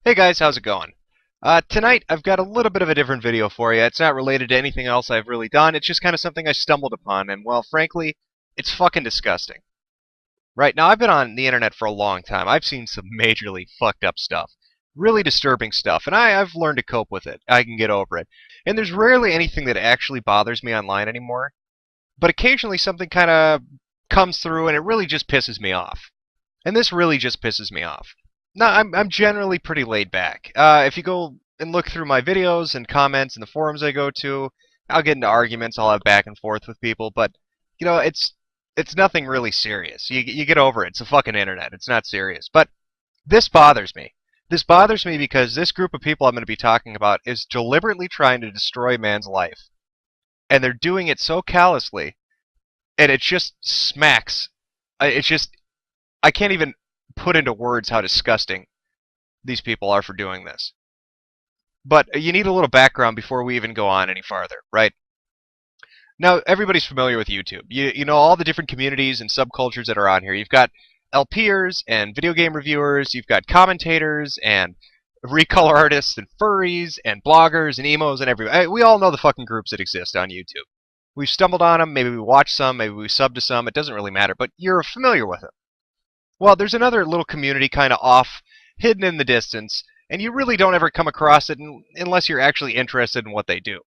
Hey guys, how's it going? Tonight I've got a little bit of a different video for you. It's not related to anything else I've really done. It's just kind of something I stumbled upon, and well, frankly, it's fucking disgusting. Right now, I've been on the internet for a long time. I've seen some majorly fucked up stuff, really disturbing stuff, and I've learned to cope with it. I can get over it. And there's rarely anything that actually bothers me online anymore, but occasionally something kind of comes through and it really just pisses me off. And this really just pisses me off. No, I'm generally pretty laid back. If you go and look through my videos and comments and the forums I go to, I'll get into arguments. I'll have back and forth with people, but it's nothing really serious. You get over it. It's the fucking internet. It's not serious. But this bothers me. This bothers me because this group of people I'm going to be talking about is deliberately trying to destroy man's life, and they're doing it so callously, and it just smacks. It's just I can't even put into words how disgusting these people are for doing this. But you need a little background before we even go on any farther, right? Now, everybody's familiar with YouTube. You know all the different communities and subcultures that are on here. You've got LPers and video game reviewers. You've got commentators and recolor artists and furries and bloggers and emos and everything. We all know the fucking groups that exist on YouTube. We've stumbled on them. Maybe we watch some. Maybe we sub to some. It doesn't really matter. But you're familiar with them. Well, there's another little community kind of off, hidden in the distance, and you really don't ever come across it unless you're actually interested in what they do.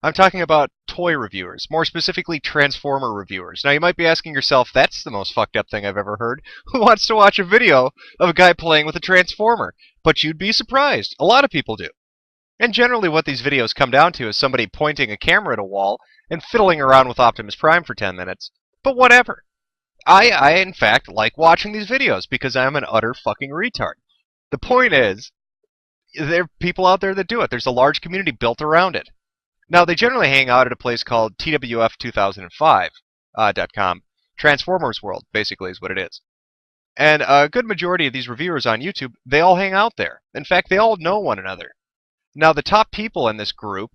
I'm talking about toy reviewers, more specifically Transformer reviewers. Now, you might be asking yourself, that's the most fucked up thing I've ever heard. Who wants to watch a video of a guy playing with a Transformer? But you'd be surprised. A lot of people do. And generally what these videos come down to is somebody pointing a camera at a wall and fiddling around with Optimus Prime for 10 minutes. But whatever. I in fact, like watching these videos because I'm an utter fucking retard. The point is, there are people out there that do it. There's a large community built around it. Now, they generally hang out at a place called TWF2005.com. Transformers World, basically, is what it is. And a good majority of these reviewers on YouTube, they all hang out there. In fact, they all know one another. Now, the top people in this group,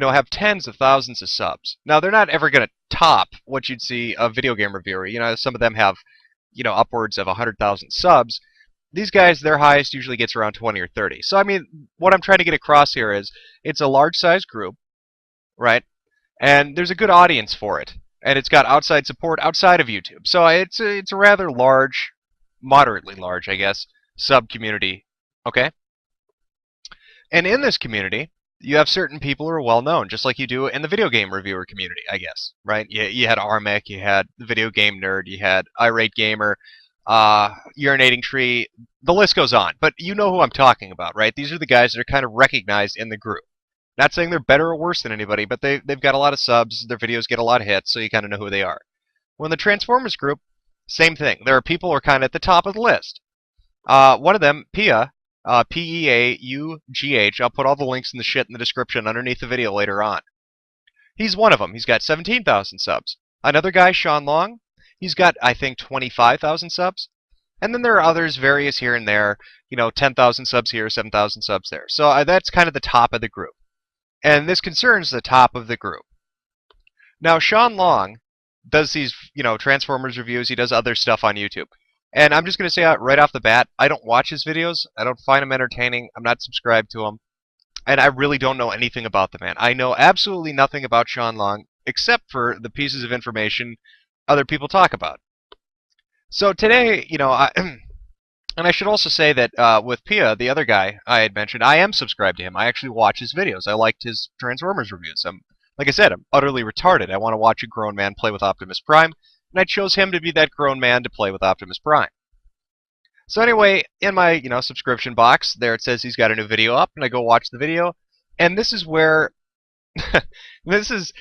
have tens of thousands of subs. Now, they're not ever going to top what you'd see a video game reviewer. Some of them have, upwards of 100,000 subs. These guys, their highest usually gets around 20 or 30. So, I mean, what I'm trying to get across here is it's a large-sized group, right? And there's a good audience for it. And it's got outside support outside of YouTube. So it's a rather large, moderately large, I guess, sub-community, okay? And in this community, you have certain people who are well known, just like you do in the video game reviewer community, I guess, right? You had Armek, you had the video game nerd, you had Irate Gamer, Urinating Tree, the list goes on. But you know who I'm talking about, right? These are the guys that are kind of recognized in the group. Not saying they're better or worse than anybody, but they've got a lot of subs, their videos get a lot of hits, so you kind of know who they are. Well, in the Transformers group, same thing. There are people who are kind of at the top of the list. One of them, Pia, P-E-A-U-G-H. I'll put all the links in the shit in the description underneath the video later on. He's one of them. He's got 17,000 subs. Another guy, Sean Long, he's got, I think, 25,000 subs. And then there are others, various here and there, 10,000 subs here, 7,000 subs there. So that's kind of the top of the group. And this concerns the top of the group. Now, Sean Long does these, Transformers reviews. He does other stuff on YouTube. And I'm just going to say right off the bat, I don't watch his videos. I don't find them entertaining. I'm not subscribed to him. And I really don't know anything about the man. I know absolutely nothing about Sean Long, except for the pieces of information other people talk about. So today, and I should also say that with Pia, the other guy I had mentioned, I am subscribed to him. I actually watch his videos. I liked his Transformers reviews. Like I said, I'm utterly retarded. I want to watch a grown man play with Optimus Prime. And I chose him to be that grown man to play with Optimus Prime. So anyway, in my, subscription box, there it says he's got a new video up, and I go watch the video. And this is where this is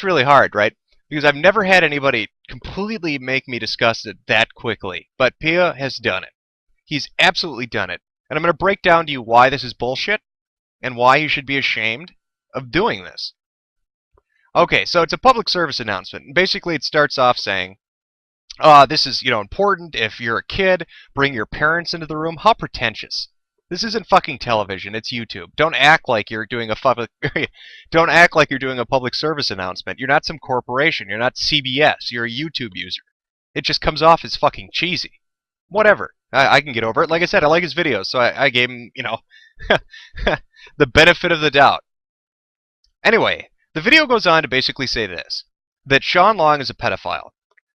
really hard, right? Because I've never had anybody completely make me disgusted that quickly. But Pia has done it. He's absolutely done it. And I'm going to break down to you why this is bullshit and why you should be ashamed of doing this. Okay, so it's a public service announcement. Basically, it starts off saying, this is, important. If you're a kid, bring your parents into the room. How pretentious. This isn't fucking television. It's YouTube. Don't act like you're doing a public service announcement. You're not some corporation. You're not CBS. You're a YouTube user. It just comes off as fucking cheesy. Whatever. I can get over it. Like I said, I like his videos, so I gave him, the benefit of the doubt. Anyway, the video goes on to basically say this, that Sean Long is a pedophile.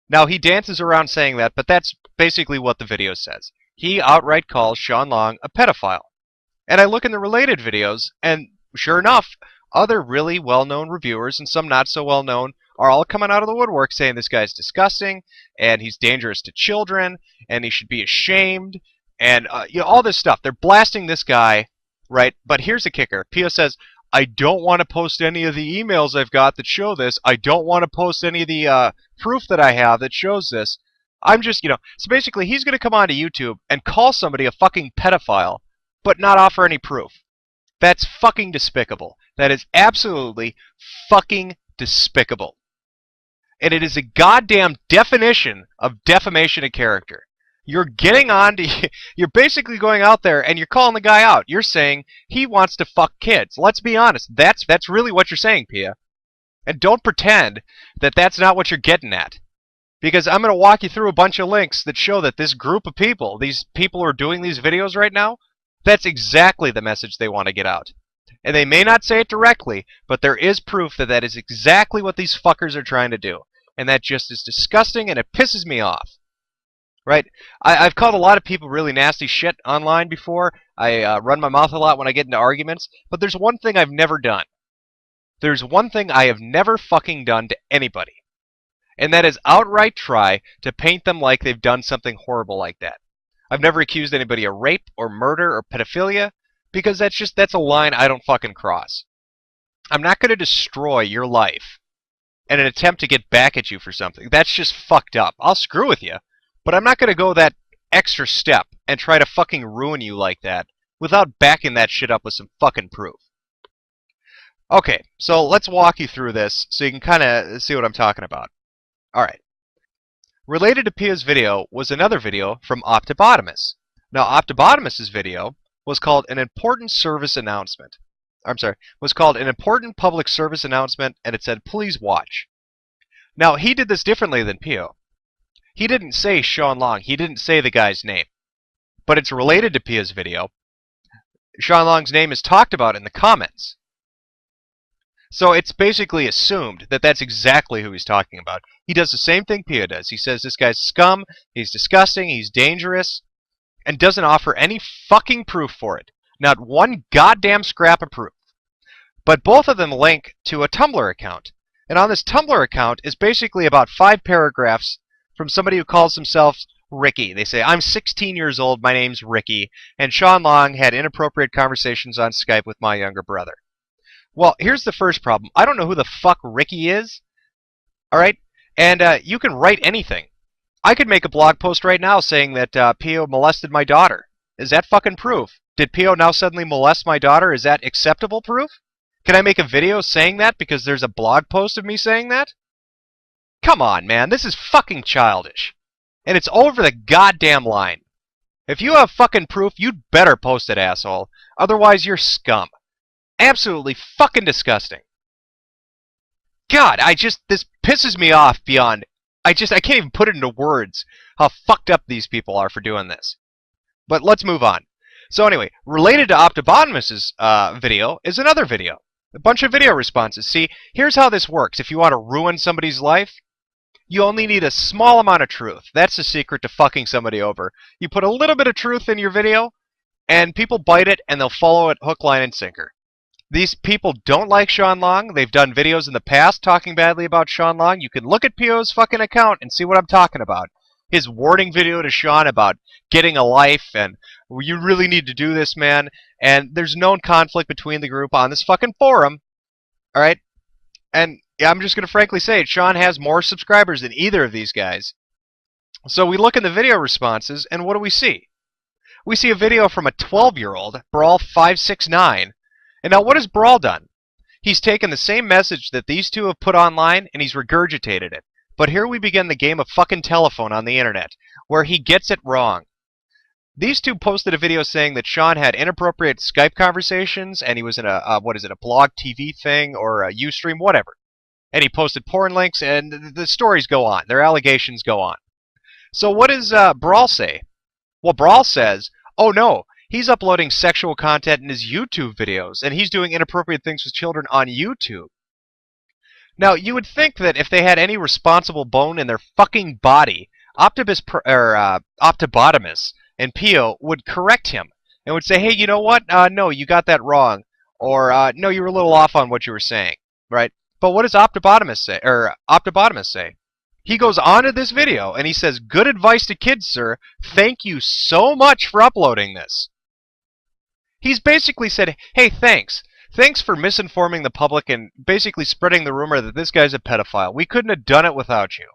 Now, he dances around saying that, but that's basically what the video says. He outright calls Sean Long a pedophile. And I look in the related videos, and sure enough, other really well-known reviewers and some not so well-known are all coming out of the woodwork saying this guy's disgusting, and he's dangerous to children, and he should be ashamed, and all this stuff. They're blasting this guy, right? But here's the kicker. Pio says, I don't want to post any of the emails I've got that show this. I don't want to post any of the proof that I have that shows this. I'm just, so basically he's going to come onto YouTube and call somebody a fucking pedophile, but not offer any proof. That's fucking despicable. That is absolutely fucking despicable. And it is a goddamn definition of defamation of character. You're getting on to, you're basically going out there and you're calling the guy out. You're saying he wants to fuck kids. Let's be honest. That's really what you're saying, Pia. And don't pretend that that's not what you're getting at. Because I'm going to walk you through a bunch of links that show that this group of people, these people who are doing these videos right now, that's exactly the message they want to get out. And they may not say it directly, but there is proof that that is exactly what these fuckers are trying to do. And that just is disgusting and it pisses me off. Right? I've called a lot of people really nasty shit online before. I run my mouth a lot when I get into arguments. But there's one thing I've never done. There's one thing I have never fucking done to anybody. And that is outright try to paint them like they've done something horrible like that. I've never accused anybody of rape or murder or pedophilia because that's a line I don't fucking cross. I'm not going to destroy your life in an attempt to get back at you for something. That's just fucked up. I'll screw with you, but I'm not going to go that extra step and try to fucking ruin you like that without backing that shit up with some fucking proof. Okay, so let's walk you through this so you can kind of see what I'm talking about. Alright. Related to Pia's video was another video from Optibotimus. Now, Optibotimus's video was called an important service announcement. Was called an important public service announcement, and it said, please watch. Now, he did this differently than Pio. He didn't say Sean Long. He didn't say the guy's name. But it's related to Pia's video. Sean Long's name is talked about in the comments. So it's basically assumed that that's exactly who he's talking about. He does the same thing Pia does. He says this guy's scum, he's disgusting, he's dangerous, and doesn't offer any fucking proof for it. Not one goddamn scrap of proof. But both of them link to a Tumblr account. And on this Tumblr account is basically about 5 paragraphs from somebody who calls themselves Ricky. They say, I'm 16 years old, my name's Ricky, and Sean Long had inappropriate conversations on Skype with my younger brother. Well, here's the first problem. I don't know who the fuck Ricky is. Alright? And you can write anything. I could make a blog post right now saying that Pio molested my daughter. Is that fucking proof? Did Pio now suddenly molest my daughter? Is that acceptable proof? Can I make a video saying that because there's a blog post of me saying that? Come on, man. This is fucking childish. And it's over the goddamn line. If you have fucking proof, you'd better post it, asshole. Otherwise, you're scum. Absolutely fucking disgusting. God, this pisses me off beyond... I can't even put it into words how fucked up these people are for doing this. But let's move on. So anyway, related to Optibotimus's video is another video. A bunch of video responses. See, here's how this works. If you want to ruin somebody's life, you only need a small amount of truth. That's the secret to fucking somebody over. You put a little bit of truth in your video, and people bite it, and they'll follow it hook, line, and sinker. These people don't like Sean Long. They've done videos in the past talking badly about Sean Long. You can look at Pio's fucking account and see what I'm talking about. His warning video to Sean about getting a life and you really need to do this, man. And there's known conflict between the group on this fucking forum. Alright? And I'm just going to frankly say it. Sean has more subscribers than either of these guys. So we look in the video responses and what do we see? We see a video from a 12-year-old, Brawl569. And now what has Brawl done? He's taken the same message that these two have put online and he's regurgitated it. But here we begin the game of fucking telephone on the internet, where he gets it wrong. These two posted a video saying that Sean had inappropriate Skype conversations and he was in a blog TV thing or a Ustream, whatever. And he posted porn links and the stories go on. Their allegations go on. So what does Brawl say? Well, Brawl says, oh no, he's uploading sexual content in his YouTube videos, and he's doing inappropriate things with children on YouTube. Now, you would think that if they had any responsible bone in their fucking body, Optibotimus and Pio would correct him and would say, hey, you know what? No, you got that wrong. Or, no, you were a little off on what you were saying, right? But what does Optibotimus say? He goes on to this video and he says, good advice to kids, sir. Thank you so much for uploading this. He's basically said, hey, thanks. Thanks for misinforming the public and basically spreading the rumor that this guy's a pedophile. We couldn't have done it without you.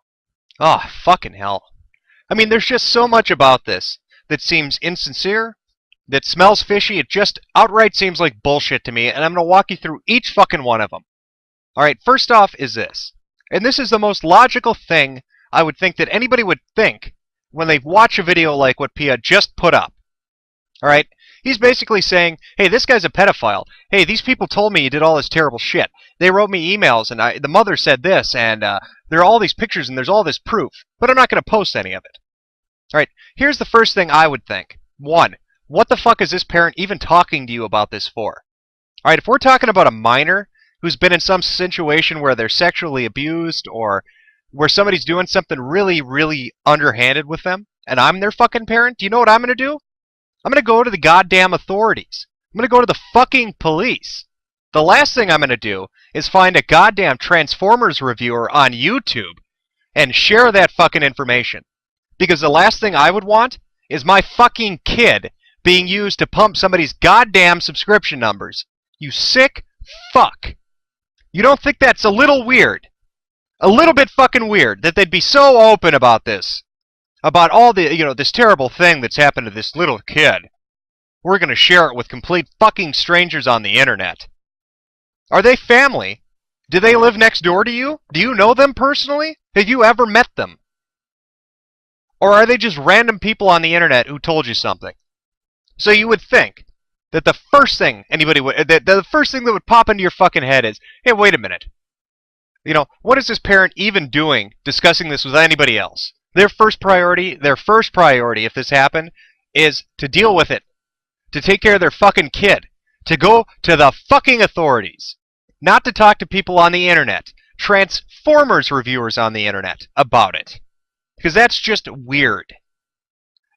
Oh, fucking hell. I mean, there's just so much about this that seems insincere, that smells fishy. It just outright seems like bullshit to me, and I'm going to walk you through each fucking one of them. Alright, first off is this. And this is the most logical thing I would think that anybody would think when they watch a video like what Pia just put up. Alright? He's basically saying, hey, this guy's a pedophile. Hey, these people told me he did all this terrible shit. They wrote me emails, and the mother said this, and there are all these pictures, and there's all this proof. But I'm not going to post any of it. Alright, here's the first thing I would think. One, what the fuck is this parent even talking to you about this for? Alright, if we're talking about a minor who's been in some situation where they're sexually abused, or where somebody's doing something really, really underhanded with them, and I'm their fucking parent, do you know what I'm going to do? I'm going to go to the goddamn authorities. I'm going to go to the fucking police. The last thing I'm going to do is find a goddamn Transformers reviewer on YouTube and share that fucking information. Because the last thing I would want is my fucking kid being used to pump somebody's goddamn subscription numbers. You sick fuck. You don't think that's a little weird? A little bit fucking weird that they'd be so open about this? About all the, this terrible thing that's happened to this little kid. We're going to share it with complete fucking strangers on the internet. Are they family? Do they live next door to you? Do you know them personally? Have you ever met them? Or are they just random people on the internet who told you something? So you would think that the first thing the first thing that would pop into your fucking head is, hey, wait a minute. What is this parent even doing discussing this with anybody else? Their first priority, if this happened, is to deal with it. To take care of their fucking kid. To go to the fucking authorities. Not to talk to people on the internet. Transformers reviewers on the internet about it. Because that's just weird.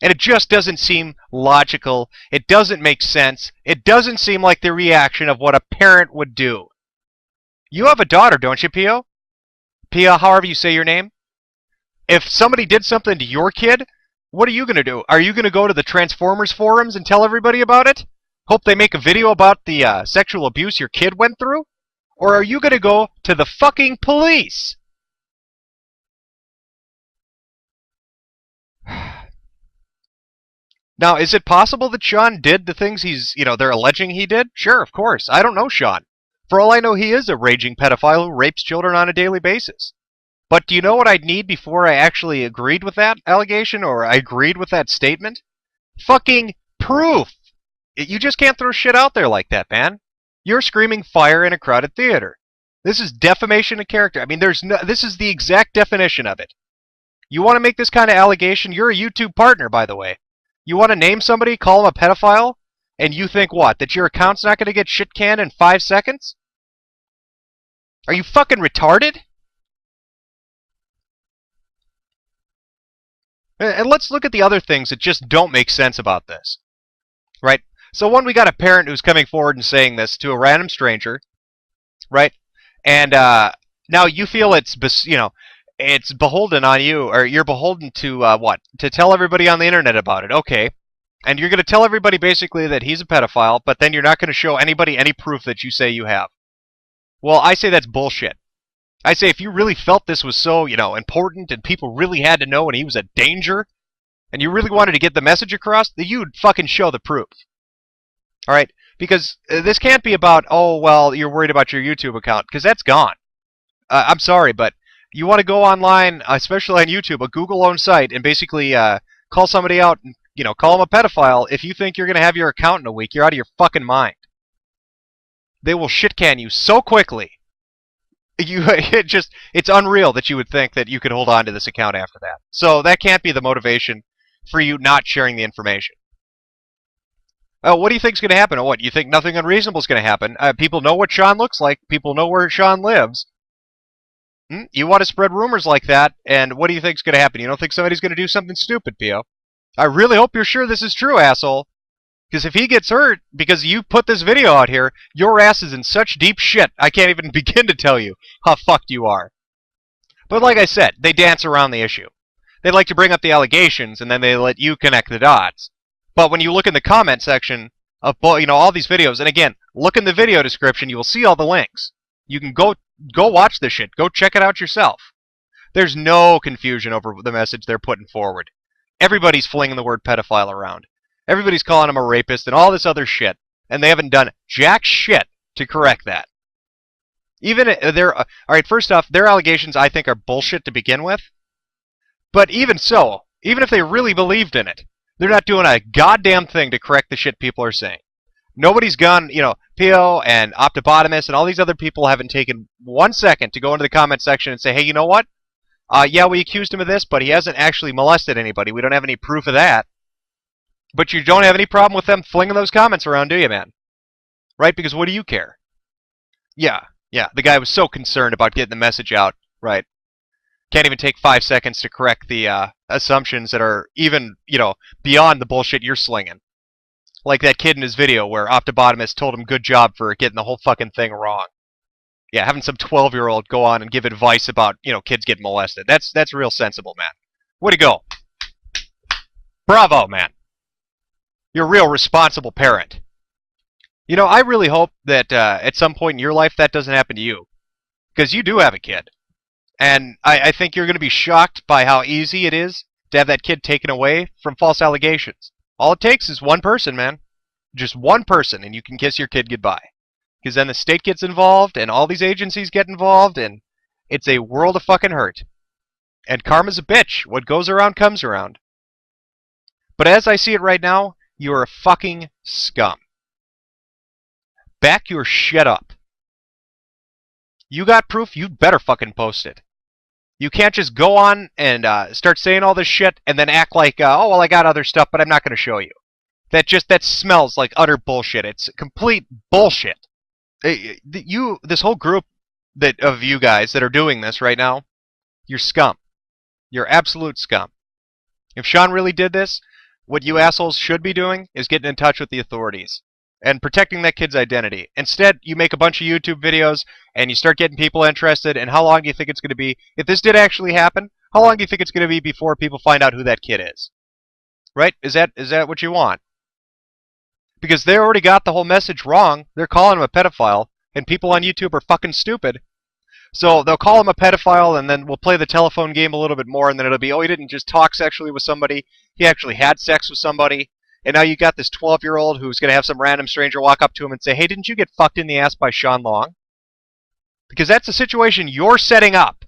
And it just doesn't seem logical. It doesn't make sense. It doesn't seem like the reaction of what a parent would do. You have a daughter, don't you, Pio? Pia, however you say your name. If somebody did something to your kid, what are you going to do? Are you going to go to the Transformers forums and tell everybody about it? Hope they make a video about the sexual abuse your kid went through? Or are you going to go to the fucking police? Now, is it possible that Sean did the things they're alleging he did? Sure, of course. I don't know Sean. For all I know, he is a raging pedophile who rapes children on a daily basis. But do you know what I'd need before I actually agreed with that allegation, or I agreed with that statement? Fucking proof! You just can't throw shit out there like that, man. You're screaming fire in a crowded theater. This is defamation of character. I mean, this is the exact definition of it. You want to make this kind of allegation? You're a YouTube partner, by the way. You want to name somebody, call them a pedophile, and you think what? That your account's not going to get shit canned in 5 seconds? Are you fucking retarded? And let's look at the other things that just don't make sense about this. Right? So one, we got a parent who's coming forward and saying this to a random stranger. Right? And now you feel it's beholden on you, or you're beholden to what? To tell everybody on the internet about it. Okay. And you're going to tell everybody basically that he's a pedophile, but then you're not going to show anybody any proof that you say you have. Well, I say that's bullshit. I say if you really felt this was so, important and people really had to know and he was a danger, and you really wanted to get the message across, then you'd fucking show the proof. Alright? Because this can't be about, oh, well, you're worried about your YouTube account, because that's gone. I'm sorry, but you want to go online, especially on YouTube, a Google-owned site, and basically call somebody out, and, call them a pedophile. If you think you're going to have your account in a week, you're out of your fucking mind. They will shit-can you so quickly. It's unreal that you would think that you could hold on to this account after that. So that can't be the motivation for you not sharing the information. Oh, what do you think's going to happen? What, you think nothing unreasonable is going to happen? People know what Sean looks like. People know where Sean lives. You want to spread rumors like that, and what do you think's going to happen? You don't think somebody's going to do something stupid, Pio? I really hope you're sure this is true, asshole. Because if he gets hurt because you put this video out here, your ass is in such deep shit, I can't even begin to tell you how fucked you are. But like I said, they dance around the issue. They like to bring up the allegations, and then they let you connect the dots. But when you look in the comment section of all these videos, and again, look in the video description, you will see all the links. You can go watch this shit. Go check it out yourself. There's no confusion over the message they're putting forward. Everybody's flinging the word pedophile around. Everybody's calling him a rapist and all this other shit, and they haven't done jack shit to correct that. Even all right, first off, their allegations I think are bullshit to begin with. But even so, even if they really believed in it, they're not doing a goddamn thing to correct the shit people are saying. Nobody's gone, Pio and Optobotomus and all these other people haven't taken 1 second to go into the comment section and say, hey, you know what? Yeah, we accused him of this, but he hasn't actually molested anybody. We don't have any proof of that. But you don't have any problem with them flinging those comments around, do you, man? Right? Because what do you care? Yeah, the guy was so concerned about getting the message out, right? Can't even take 5 seconds to correct the assumptions that are even, beyond the bullshit you're slinging. Like that kid in his video where Optobotomus told him good job for getting the whole fucking thing wrong. Yeah, having some 12-year-old go on and give advice about, kids getting molested. That's real sensible, man. Way to go. Bravo, man. You're a real responsible parent. I really hope that at some point in your life that doesn't happen to you. Because you do have a kid. And I think you're going to be shocked by how easy it is to have that kid taken away from false allegations. All it takes is one person, man. Just one person, and you can kiss your kid goodbye. Because then the state gets involved, and all these agencies get involved, and it's a world of fucking hurt. And karma's a bitch. What goes around comes around. But as I see it right now, you are a fucking scum. Back your shit up. You got proof, you'd better fucking post it. You can't just go on and start saying all this shit and then act like, oh, well, I got other stuff, but I'm not going to show you. That smells like utter bullshit. It's complete bullshit. This whole group of you guys that are doing this right now, you're scum. You're absolute scum. If Sean really did this, what you assholes should be doing is getting in touch with the authorities and protecting that kid's identity. Instead, you make a bunch of YouTube videos and you start getting people interested, and how long do you think it's going to be? If this did actually happen, how long do you think it's going to be before people find out who that kid is? Right? Is that what you want? Because they already got the whole message wrong. They're calling him a pedophile, and people on YouTube are fucking stupid. So they'll call him a pedophile, and then we'll play the telephone game a little bit more, and then it'll be, oh, he didn't just talk sexually with somebody, he actually had sex with somebody. And now you got this 12-year-old who's going to have some random stranger walk up to him and say, hey, didn't you get fucked in the ass by Sean Long? Because that's the situation you're setting up.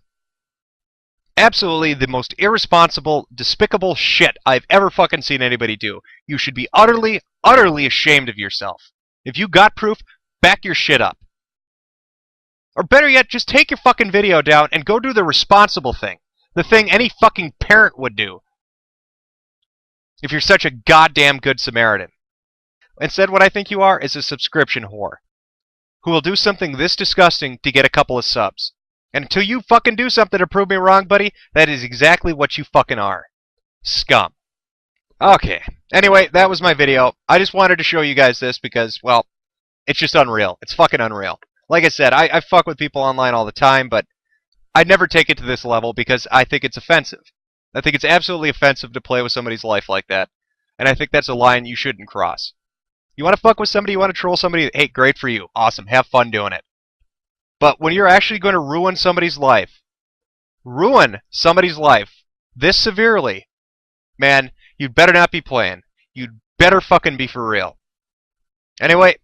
Absolutely the most irresponsible, despicable shit I've ever fucking seen anybody do. You should be utterly, utterly ashamed of yourself. If you got proof, back your shit up. Or better yet, just take your fucking video down and go do the responsible thing. The thing any fucking parent would do. If you're such a goddamn good Samaritan. Instead, what I think you are is a subscription whore. Who will do something this disgusting to get a couple of subs. And until you fucking do something to prove me wrong, buddy, that is exactly what you fucking are. Scum. Okay. Anyway, that was my video. I just wanted to show you guys this because, well, it's just unreal. It's fucking unreal. Like I said, I fuck with people online all the time, but I'd never take it to this level because I think it's offensive. I think it's absolutely offensive to play with somebody's life like that. And I think that's a line you shouldn't cross. You want to fuck with somebody, you want to troll somebody, hey, great for you. Awesome. Have fun doing it. But when you're actually going to ruin somebody's life this severely, man, you'd better not be playing. You'd better fucking be for real. Anyway,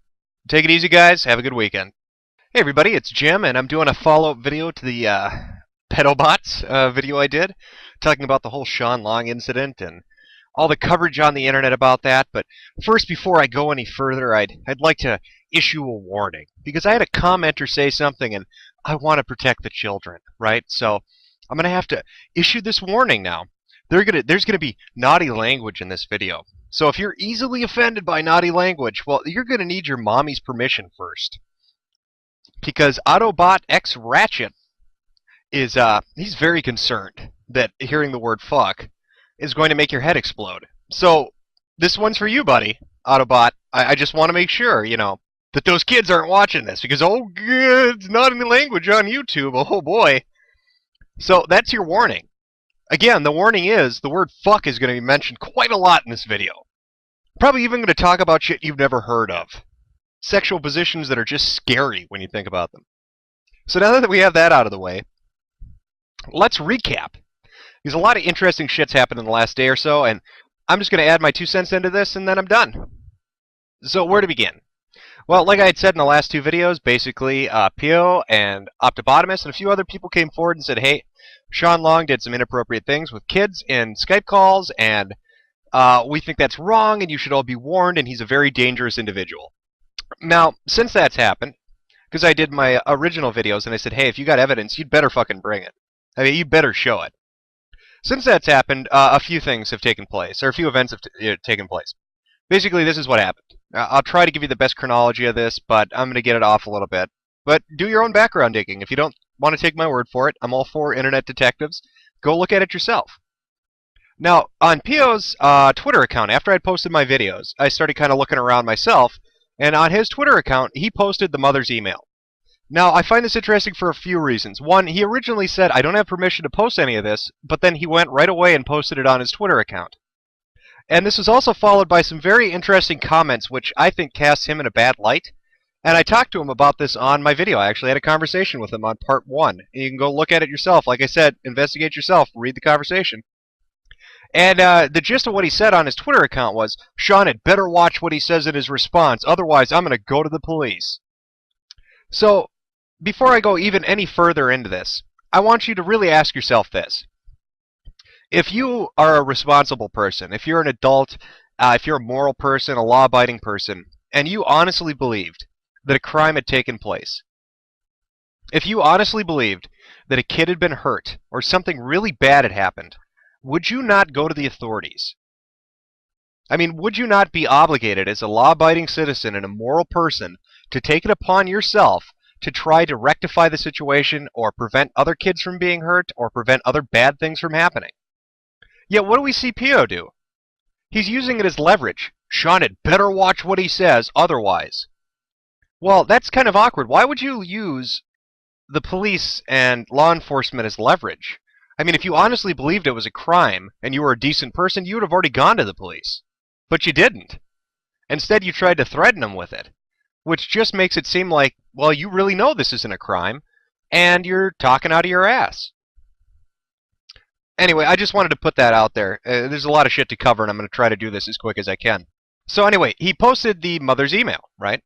take it easy, guys. Have a good weekend. Hey, everybody, it's Jim, and I'm doing a follow-up video to the PedoBots video I did, talking about the whole Sean Long incident and all the coverage on the internet about that. But first, before I go any further, I'd like to issue a warning, because I had a commenter say something, and I want to protect the children, right? So I'm going to have to issue this warning now. There's gonna be naughty language in this video. So if you're easily offended by naughty language, well, you're gonna need your mommy's permission first. Because Autobot X Ratchet is he's very concerned that hearing the word fuck is going to make your head explode. So this one's for you, buddy, Autobot. I just want to make sure, that those kids aren't watching this because oh, it's not in the language on YouTube. Oh boy. So that's your warning. Again, the warning is the word fuck is going to be mentioned quite a lot in this video. Probably even going to talk about shit you've never heard of. Sexual positions that are just scary when you think about them. So now that we have that out of the way, let's recap. Because a lot of interesting shit's happened in the last day or so, and I'm just going to add my 2 cents into this, and then I'm done. So where to begin? Well, like I had said in the last 2 videos, basically, Pio and Optobotomus and a few other people came forward and said, hey, Sean Long did some inappropriate things with kids in Skype calls, and we think that's wrong, and you should all be warned, and he's a very dangerous individual. Now, since that's happened, because I did my original videos, and I said, hey, if you got evidence, you'd better fucking bring it. I mean, you better show it. Since that's happened, a few things have taken place, or a few events have taken place. Basically, this is what happened. I'll try to give you the best chronology of this, but I'm going to get it off a little bit. But do your own background digging. If you don't want to take my word for it, I'm all for internet detectives. Go look at it yourself. Now, on Pio's Twitter account, after I'd posted my videos, I started kind of looking around myself, and on his Twitter account, he posted the mother's email. Now, I find this interesting for a few reasons. One, he originally said, I don't have permission to post any of this, but then he went right away and posted it on his Twitter account. And this was also followed by some very interesting comments, which I think casts him in a bad light. And I talked to him about this on my video. I actually had a conversation with him on part 1. And you can go look at it yourself. Like I said, investigate yourself, read the conversation. And the gist of what he said on his Twitter account was, Sean had better watch what he says in his response, otherwise I'm going to go to the police. So, before I go even any further into this, I want you to really ask yourself this. If you are a responsible person, if you're an adult, if you're a moral person, a law-abiding person, and you honestly believed that a crime had taken place, if you honestly believed that a kid had been hurt or something really bad had happened, would you not go to the authorities? I mean, would you not be obligated as a law-abiding citizen and a moral person to take it upon yourself to try to rectify the situation or prevent other kids from being hurt or prevent other bad things from happening? Yet what do we see Pio do? He's using it as leverage. Sean had better watch what he says, otherwise. Well, that's kind of awkward. Why would you use the police and law enforcement as leverage? I mean, if you honestly believed it was a crime and you were a decent person, you would have already gone to the police. But you didn't. Instead, you tried to threaten them with it, which just makes it seem like, well, you really know this isn't a crime, and you're talking out of your ass. Anyway, I just wanted to put that out there. There's a lot of shit to cover, and I'm going to try to do this as quick as I can. So anyway, he posted the mother's email, right?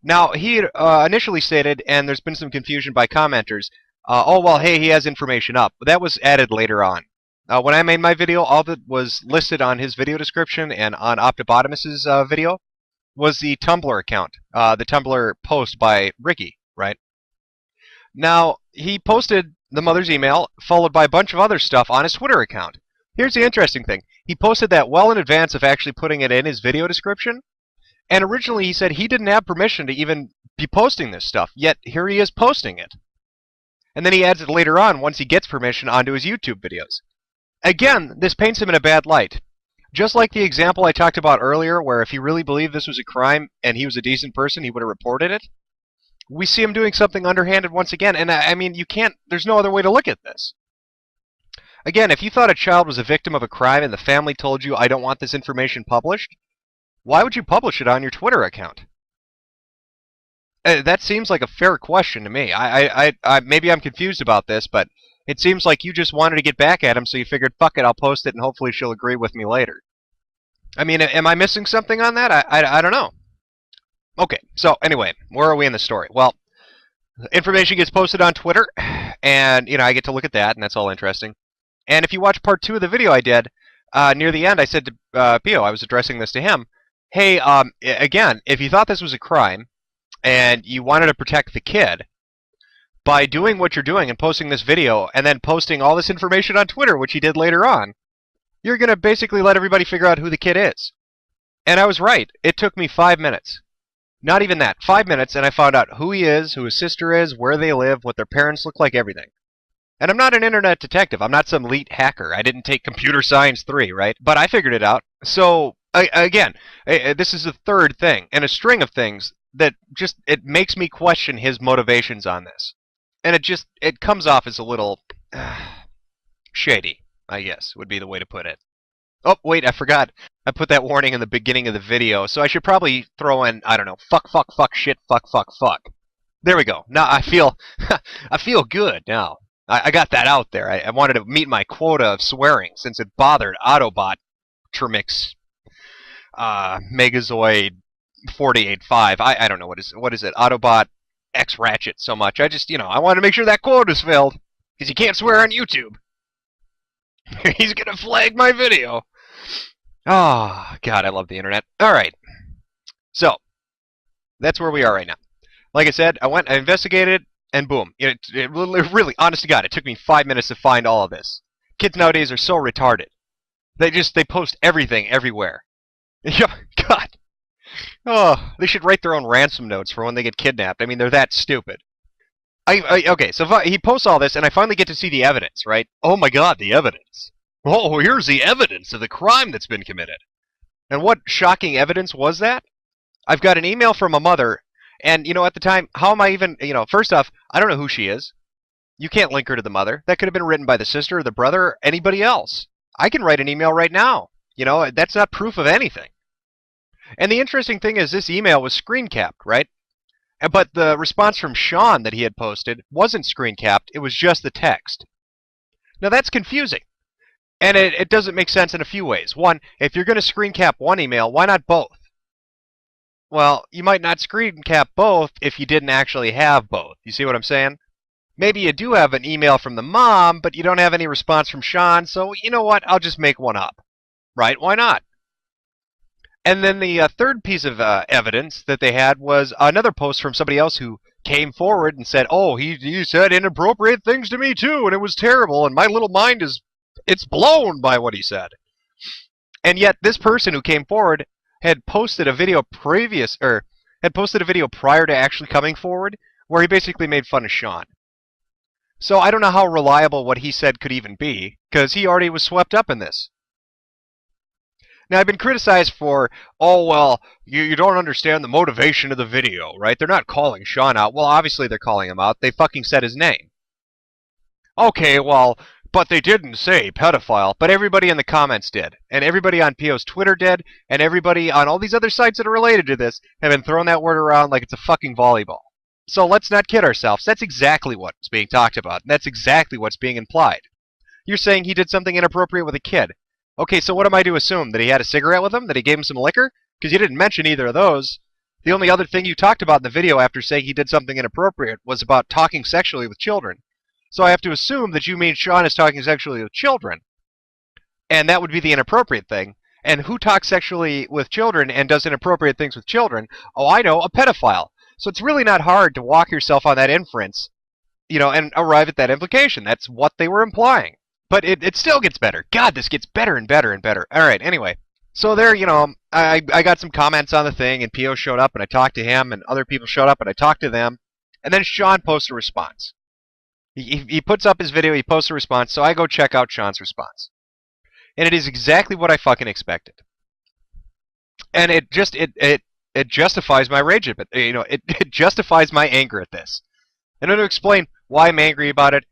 Now, he initially stated, and there's been some confusion by commenters, oh, well, hey, he has information up. But that was added later on. When I made my video, all that was listed on his video description and on Optobotomus's video was the Tumblr account, the Tumblr post by Ricky, right? Now, he posted the mother's email, followed by a bunch of other stuff on his Twitter account. Here's the interesting thing. He posted that well in advance of actually putting it in his video description. And originally he said he didn't have permission to even be posting this stuff, yet here he is posting it. And then he adds it later on, once he gets permission, onto his YouTube videos. Again, this paints him in a bad light. Just like the example I talked about earlier, where if he really believed this was a crime and he was a decent person, he would have reported it. We see him doing something underhanded once again, and I mean, there's no other way to look at this. Again, if you thought a child was a victim of a crime and the family told you, I don't want this information published, why would you publish it on your Twitter account? That seems like a fair question to me. Maybe I'm confused about this, but it seems like you just wanted to get back at him, so you figured, fuck it, I'll post it, and hopefully she'll agree with me later. I mean, am I missing something on that? I don't know. Okay, so anyway, where are we in the story? Well, information gets posted on Twitter, and, I get to look at that, and that's all interesting. And if you watch part 2 of the video I did, near the end I said to Pio, I was addressing this to him, hey, again, if you thought this was a crime, and you wanted to protect the kid, by doing what you're doing and posting this video, and then posting all this information on Twitter, which he did later on, You're going to basically let everybody figure out who the kid is. And I was right. It took me 5 minutes. Not even that. 5 minutes, and I found out who he is, who his sister is, where they live, what their parents look like, everything. And I'm not an internet detective. I'm not some elite hacker. I didn't take computer science 3, right? But I figured it out. So, again, this is the third thing, and a string of things that just, it makes me question his motivations on this. And it comes off as a little shady, I guess, would be the way to put it. Oh, wait, I forgot. I put that warning in the beginning of the video, so I should probably throw in, I don't know, fuck, shit, fuck. There we go. Now I feel, I feel good now. I got that out there. I wanted to meet my quota of swearing since it bothered Autobot Trimix Megazoid 485. I don't know what is it? Autobot X Ratchet so much. I just, I wanted to make sure that quota's filled because you can't swear on YouTube. He's gonna flag my video. Oh, God, I love the internet. All right. So, that's where we are right now. Like I said, I investigated, and boom. It really, honest to God, it took me 5 minutes to find all of this. Kids nowadays are so retarded. They post everything everywhere. Yeah, God. Oh, they should write their own ransom notes for when they get kidnapped. I mean, they're that stupid. Okay, so he posts all this, and I finally get to see the evidence, right? Oh my God, the evidence. Oh, here's the evidence of the crime that's been committed. And what shocking evidence was that? I've got an email from a mother, and, at the time, how am I even, first off, I don't know who she is. You can't link her to the mother. That could have been written by the sister or the brother or anybody else. I can write an email right now. That's not proof of anything. And the interesting thing is this email was screen capped, right? But the response from Sean that he had posted wasn't screen capped. It was just the text. Now that's confusing. And it doesn't make sense in a few ways. One, if you're going to screen cap one email, why not both? Well, you might not screen cap both if you didn't actually have both. You see what I'm saying? Maybe you do have an email from the mom, but you don't have any response from Sean, so you know what? I'll just make one up. Right? Why not? And then the third piece of evidence that they had was another post from somebody else who came forward and said, oh, he said inappropriate things to me too, and it was terrible, and my little mind it's blown by what he said. And yet this person who came forward had posted a video prior to actually coming forward where he basically made fun of Sean. So I don't know how reliable what he said could even be, because he already was swept up in this. Now, I've been criticized for, oh, well, you don't understand the motivation of the video, right? They're not calling Sean out. Well, obviously they're calling him out. They fucking said his name. Okay, well, but they didn't say pedophile, but everybody in the comments did. And everybody on PO's Twitter did, and everybody on all these other sites that are related to this have been throwing that word around like it's a fucking volleyball. So let's not kid ourselves. That's exactly what's being talked about, and that's exactly what's being implied. You're saying he did something inappropriate with a kid. Okay, so what am I to assume? That he had a cigarette with him? That he gave him some liquor? Because you didn't mention either of those. The only other thing you talked about in the video after saying he did something inappropriate was about talking sexually with children. So I have to assume that you mean Sean is talking sexually with children. And that would be the inappropriate thing. And who talks sexually with children and does inappropriate things with children? Oh, I know, a pedophile. So it's really not hard to walk yourself on that inference, and arrive at that implication. That's what they were implying. But it still gets better. God, this gets better and better and better. All right, anyway. So there, I got some comments on the thing, and P.O. showed up, and I talked to him, and other people showed up, and I talked to them. And then Sean posts a response. He puts up his video, he posts a response, so I go check out Sean's response. And it is exactly what I fucking expected. And it justifies my rage at it. It justifies my anger at this. And I'm going to explain why I'm angry about it,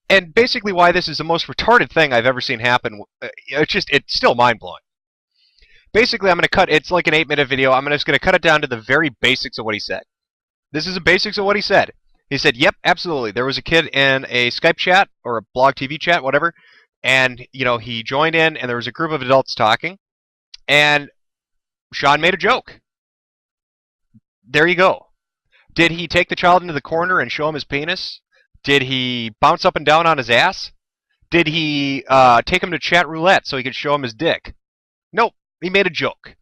and basically why this is the most retarded thing I've ever seen happen. It's still mind-blowing. Basically, I'm going to cut, it's like an 8-minute video, I'm just going to cut it down to the very basics of what he said. This is the basics of what he said. He said, yep, absolutely, there was a kid in a Skype chat, or a blog TV chat, whatever, and, he joined in, and there was a group of adults talking, and Sean made a joke. There you go. Did he take the child into the corner and show him his penis? Did he bounce up and down on his ass? Did he take him to chat roulette so he could show him his dick? Nope. He made a joke.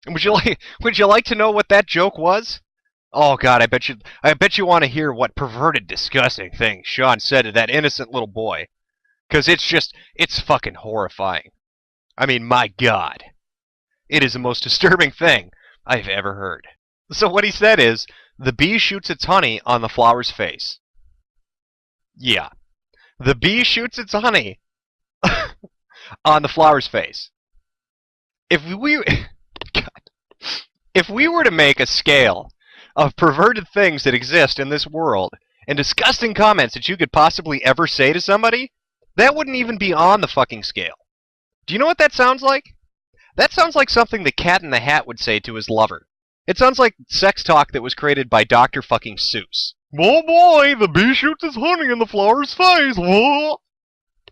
And would you like to know what that joke was? Oh God, I bet you want to hear what perverted, disgusting thing Sean said to that innocent little boy. Because it's fucking horrifying. I mean, my God. It is the most disturbing thing I've ever heard. So what he said is, the bee shoots its honey on the flower's face. Yeah. The bee shoots its honey on the flower's face. If we God, if we were to make a scale of perverted things that exist in this world and disgusting comments that you could possibly ever say to somebody, that wouldn't even be on the fucking scale. Do you know what that sounds like? That sounds like something the Cat in the Hat would say to his lover. It sounds like sex talk that was created by Dr. fucking Seuss. Oh boy, the bee shoots his honey in the flower's face. Whoa.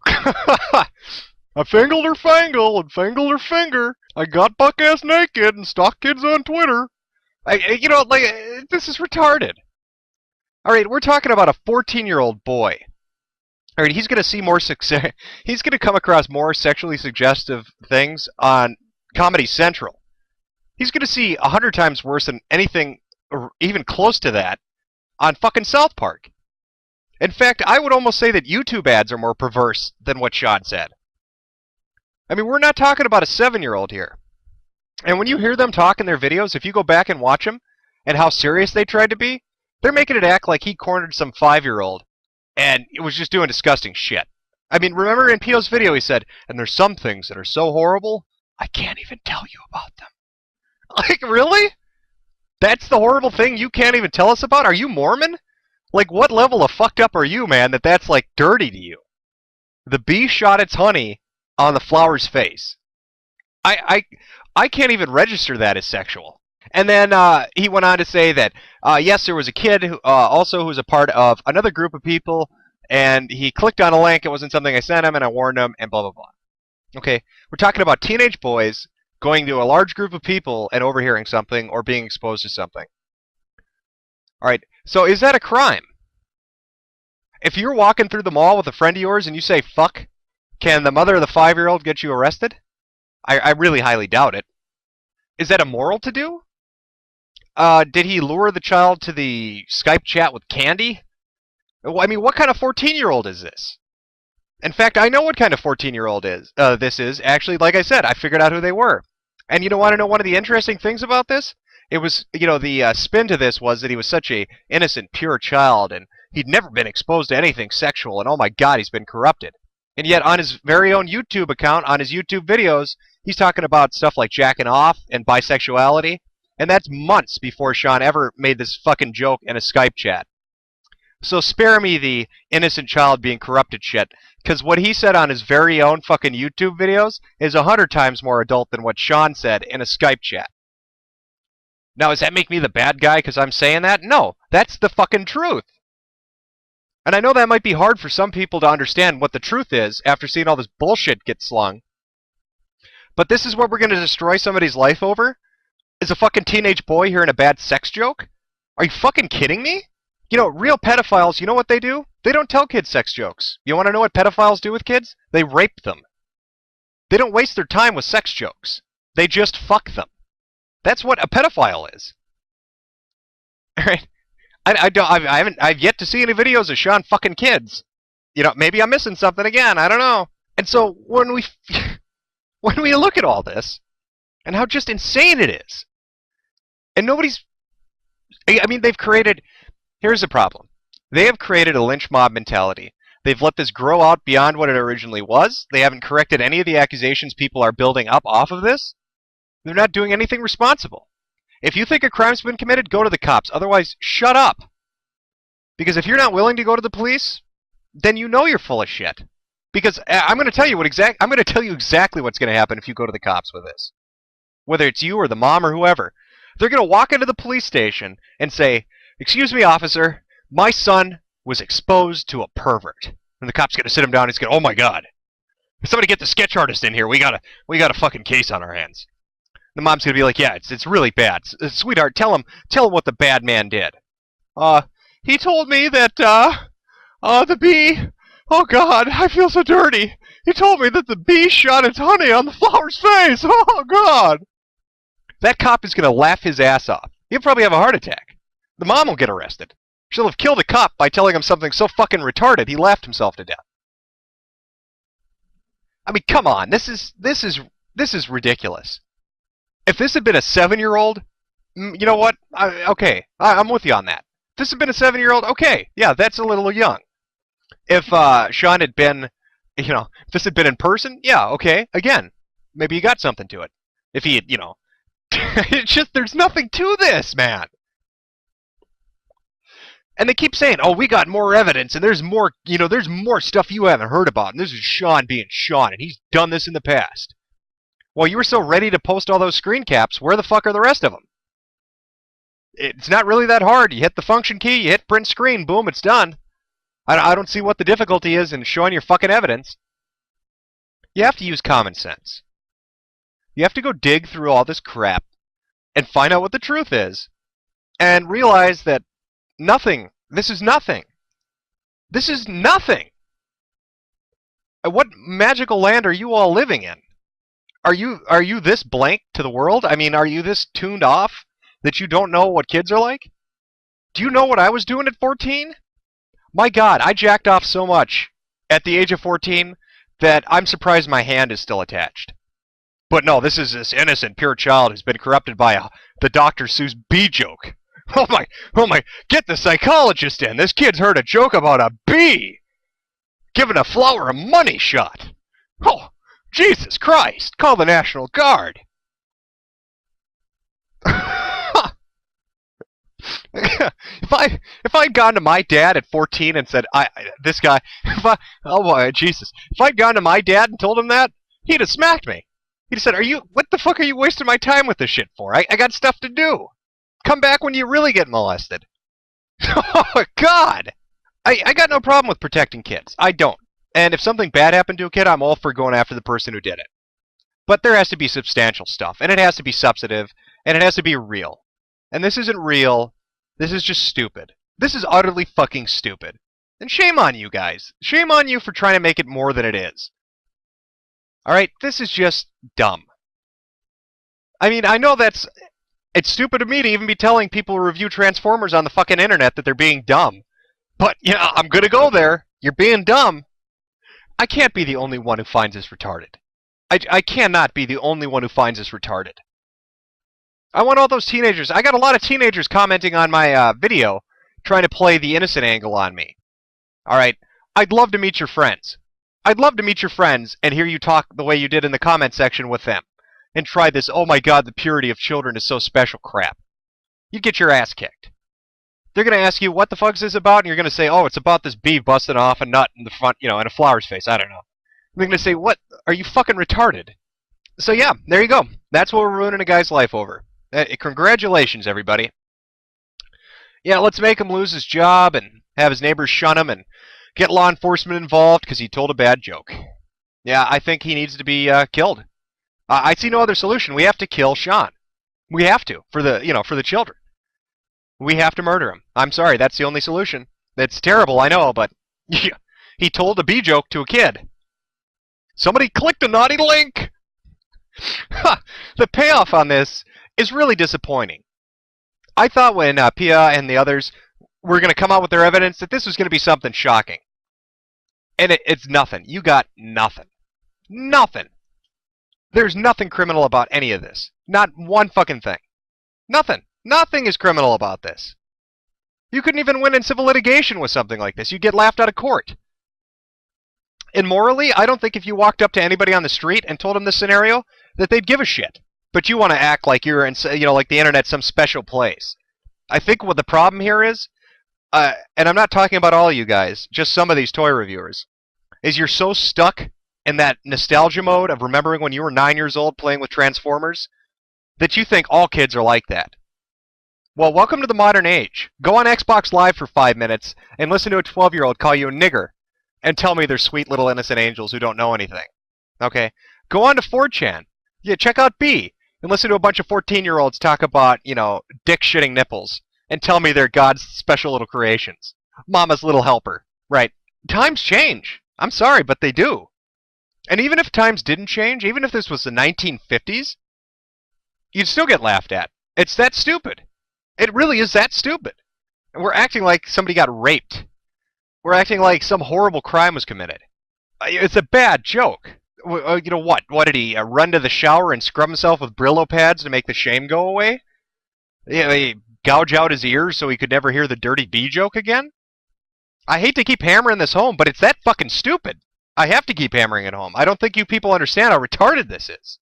I fangled her fangle and fangled her finger. I got buck-ass naked and stalked kids on Twitter. This is retarded. Alright, we're talking about a 14-year-old boy. Alright, he's gonna see more success. He's gonna come across more sexually suggestive things on Comedy Central. He's gonna see 100 times worse than anything, or even close to that, on fucking South Park. In fact, I would almost say that YouTube ads are more perverse than what Sean said. I mean, we're not talking about a 7-year-old here. And when you hear them talk in their videos, if you go back and watch them, and how serious they tried to be, they're making it act like he cornered some 5-year-old, and it was just doing disgusting shit. I mean, remember in P.O.'s video he said, and there's some things that are so horrible, I can't even tell you about them. Like, really? That's the horrible thing you can't even tell us about? Are you Mormon? Like, what level of fucked up are you, man, that's, like, dirty to you? The bee shot its honey on the flower's face. I can't even register that as sexual. And then he went on to say that, yes, there was a kid who was a part of another group of people, and he clicked on a link. It wasn't something I sent him, and I warned him, and blah, blah, blah. Okay, we're talking about teenage boys going to a large group of people and overhearing something or being exposed to something. All right, so is that a crime? If you're walking through the mall with a friend of yours and you say, fuck, can the mother of the 5-year-old get you arrested? I really highly doubt it. Is that immoral to do? Did he lure the child to the Skype chat with candy? I mean, what kind of 14-year-old is this? In fact, I know what kind of 14-year-old this is. Actually, like I said, I figured out who they were. And you want to know one of the interesting things about this? It was, the spin to this was that he was such a innocent, pure child, and he'd never been exposed to anything sexual, and oh my God, he's been corrupted. And yet, on his very own YouTube account, on his YouTube videos, he's talking about stuff like jacking off and bisexuality, and that's months before Sean ever made this fucking joke in a Skype chat. So spare me the innocent child being corrupted shit, because what he said on his very own fucking YouTube videos is 100 times more adult than what Sean said in a Skype chat. Now, does that make me the bad guy because I'm saying that? No, that's the fucking truth. And I know that might be hard for some people to understand what the truth is after seeing all this bullshit get slung. But this is what we're going to destroy somebody's life over? Is a fucking teenage boy hearing a bad sex joke? Are you fucking kidding me? Real pedophiles, you know what they do? They don't tell kids sex jokes. You want to know what pedophiles do with kids? They rape them. They don't waste their time with sex jokes. They just fuck them. That's what a pedophile is. All right. I've yet to see any videos of Sean fucking kids. Maybe I'm missing something again. I don't know. And so when we look at all this and how just insane it is, and they've created. Here's the problem. They have created a lynch mob mentality. They've let this grow out beyond what it originally was. They haven't corrected any of the accusations people are building up off of this. They're not doing anything responsible. If you think a crime's been committed, go to the cops. Otherwise, shut up. Because if you're not willing to go to the police, then you're full of shit. Because I'm going to tell you exactly what's going to happen if you go to the cops with this. Whether it's you or the mom or whoever. They're going to walk into the police station and say, "Excuse me, officer, my son was exposed to a pervert." And the cop's going to sit him down and he's going, "Oh my God. Somebody get the sketch artist in here. We got a fucking case on our hands." The mom's going to be like, "Yeah, it's really bad. Sweetheart, tell him what the bad man did." He told me that, the bee, oh God, I feel so dirty. He told me that the bee shot its honey on the flower's face. Oh God. That cop is going to laugh his ass off. He'll probably have a heart attack. The mom will get arrested. She'll have killed a cop by telling him something so fucking retarded he laughed himself to death. I mean, come on. This is This is ridiculous. If this had been a 7-year-old, you know what? Okay, I'm with you on that. If this had been a 7-year-old, okay, yeah, that's a little young. If Sean had been, if this had been in person, yeah, okay, again, maybe you got something to it. If he had, it's just, there's nothing to this, man. And they keep saying, oh, we got more evidence, and there's more, there's more stuff you haven't heard about, and this is Sean being Sean, and he's done this in the past. Well, you were so ready to post all those screen caps, where the fuck are the rest of them? It's not really that hard. You hit the function key, you hit print screen, boom, it's done. I don't see what the difficulty is in showing your fucking evidence. You have to use common sense. You have to go dig through all this crap and find out what the truth is and realize that nothing. This is nothing. This is nothing. What magical land are you all living in? Are you this blank to the world? I mean, are you this tuned off that you don't know what kids are like? Do you know what I was doing at 14? My God, I jacked off so much at the age of 14 that I'm surprised my hand is still attached. But no, this is this innocent, pure child who's been corrupted by the Dr. Seuss bee joke. Oh my, get the psychologist in. This kid's heard a joke about a bee giving a flower a money shot. Oh, Jesus Christ, call the National Guard. If I'd gone to my dad at 14 and said, Jesus, if I'd gone to my dad and told him that, he'd have smacked me. He'd have said, what the fuck are you wasting my time with this shit for? I got stuff to do. Come back when you really get molested. Oh, God. I got no problem with protecting kids. I don't. And if something bad happened to a kid, I'm all for going after the person who did it. But there has to be substantial stuff, and it has to be substantive, and it has to be real. And this isn't real. This is just stupid. This is utterly fucking stupid. And shame on you guys. Shame on you for trying to make it more than it is. Alright, this is just dumb. I mean, I know it's stupid of me to even be telling people who review Transformers on the fucking internet that they're being dumb. But, I'm gonna go there. You're being dumb. I can't be the only one who finds this retarded. I cannot be the only one who finds this retarded. I want all those teenagers. I got a lot of teenagers commenting on my video, trying to play the innocent angle on me. Alright, I'd love to meet your friends. I'd love to meet your friends and hear you talk the way you did in the comment section with them. And try this, oh my God, the purity of children is so special crap. You'd get your ass kicked. They're going to ask you, what the fuck's this about? And you're going to say, oh, it's about this bee busting off a nut in the front, and a flower's face. I don't know. They're going to say, what? Are you fucking retarded? So yeah, there you go. That's what we're ruining a guy's life over. Congratulations, everybody. Yeah, let's make him lose his job and have his neighbors shun him and get law enforcement involved because he told a bad joke. Yeah, I think he needs to be killed. I see no other solution. We have to kill Sean. We have to, for the children. We have to murder him. I'm sorry, that's the only solution. It's terrible, I know, but he told a bee joke to a kid. Somebody clicked a naughty link! The payoff on this is really disappointing. I thought when Pia and the others were going to come out with their evidence that this was going to be something shocking. And it's nothing. You got nothing. Nothing. There's nothing criminal about any of this. Not one fucking thing. Nothing. Nothing is criminal about this. You couldn't even win in civil litigation with something like this. You'd get laughed out of court. And morally, I don't think if you walked up to anybody on the street and told them this scenario, that they'd give a shit. But you want to act like you're in, like the internet's some special place. I think what the problem here is, and I'm not talking about all of you guys, just some of these toy reviewers, is you're so stuck in that nostalgia mode of remembering when you were 9 years old playing with Transformers that you think all kids are like that. Well, welcome to the modern age. Go on Xbox Live for 5 minutes and listen to a 12-year-old call you a nigger and tell me they're sweet little innocent angels who don't know anything. Okay? Go on to 4chan. Yeah, check out B and listen to a bunch of 14-year-olds talk about, dick-shitting nipples and tell me they're God's special little creations. Mama's little helper. Right. Times change. I'm sorry, but they do. And even if times didn't change, even if this was the 1950s, you'd still get laughed at. It's that stupid. It really is that stupid. And we're acting like somebody got raped. We're acting like some horrible crime was committed. It's a bad joke. You know what? What did he run to the shower and scrub himself with Brillo pads to make the shame go away? Yeah, he gouge out his ears so he could never hear the dirty B joke again? I hate to keep hammering this home, but it's that fucking stupid. I have to keep hammering it home. I don't think you people understand how retarded this is.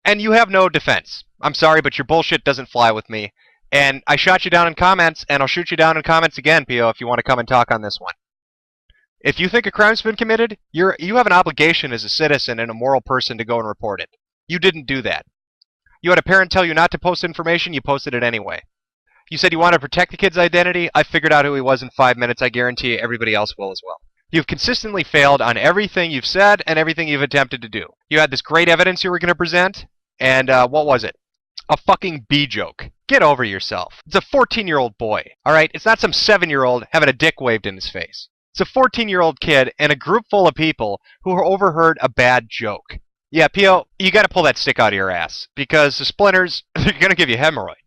And you have no defense. I'm sorry, but your bullshit doesn't fly with me. And I shot you down in comments, and I'll shoot you down in comments again, P.O., if you want to come and talk on this one. If you think a crime's been committed, you have an obligation as a citizen and a moral person to go and report it. You didn't do that. You had a parent tell you not to post information, you posted it anyway. You said you wanted to protect the kid's identity. I figured out who he was in 5 minutes. I guarantee you everybody else will as well. You've consistently failed on everything you've said and everything you've attempted to do. You had this great evidence you were going to present, and what was it? A fucking B joke. Get over yourself. It's a 14-year-old boy, alright? It's not some 7-year-old having a dick waved in his face. It's a 14-year-old kid and a group full of people who overheard a bad joke. Yeah, P.O., you gotta pull that stick out of your ass, because the splinters, they're gonna give you hemorrhoids.